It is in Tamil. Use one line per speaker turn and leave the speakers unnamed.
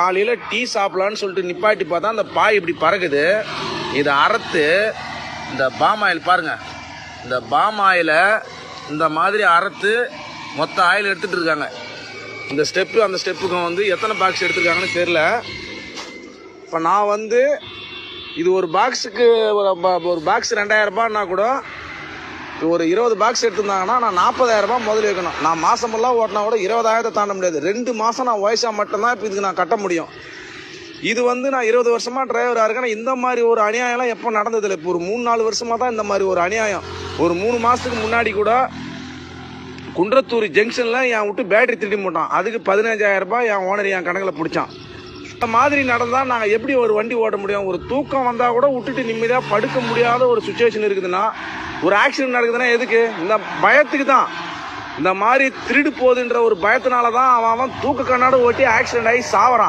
காலையில் டீ சாப்பிடலான்னு சொல்லிட்டு நிப்பாட்டி பார்த்தா அந்த பாய் இப்படி பறக்குது. இதை அறுத்து இந்த பாமாயில் பாருங்க, இந்த பாமாயில இந்த மாதிரி அறுத்து மொத்த ஆயில் எடுத்துட்டு இருக்காங்க. இந்த ஸ்டெப்பு அந்த ஸ்டெப்புக்கு எத்தனை பாக்ஸ் எடுத்துருக்காங்கன்னு தெரியல. இப்போ நான் இது ஒரு பாக்ஸுக்கு ஒரு பாக்ஸ் 2000 ரூபான்னா கூட ஒரு 20 பாக்ஸ் எடுத்திருந்தாங்கன்னா நான் 40,000 ரூபாய் முதல்ல வைக்கணும். நான் மாசமெல்லாம் ஓட்டினா கூட 20,000 தாண்ட முடியாது. 2 மாதம் நான் வயசாக மட்டும்தான் இப்போ இதுக்கு நான் கட்ட முடியும். இது நான் 20 வருஷமா டிரைவராக இருக்கேன். இந்த மாதிரி ஒரு அநியாயம்லாம் எப்போ நடந்ததில்லை. இப்போ ஒரு 3-4 வருஷமா தான் இந்த மாதிரி ஒரு அநியாயம். ஒரு 3 மாதத்துக்கு முன்னாடி கூட குன்றத்தூர் ஜங்ஷனில் என் விட்டு பேட்டரி திருடி போட்டான். அதுக்கு 15,000 ரூபாய் என் ஓனர் என் கணக்கில் பிடிச்சான். இந்த மாதிரி நடந்தால் நாங்கள் எப்படி ஒரு வண்டி ஓட்ட முடியும்? ஒரு தூக்கம் வந்தால் கூட விட்டுட்டு நிம்மதியாக படுக்க முடியாத ஒரு சுச்சுவேஷன் இருக்குதுன்னா, ஒரு ஆக்சிடென்ட் நடக்குதுன்னா எதுக்கு? இந்த பயத்துக்கு தான். இந்த மாதிரி திருடு போகுதுன்ற ஒரு பயத்தினால தான் அவன் தூக்க கண்ணாடு ஓட்டி ஆக்சிடென்ட் ஆகி சாவறான்.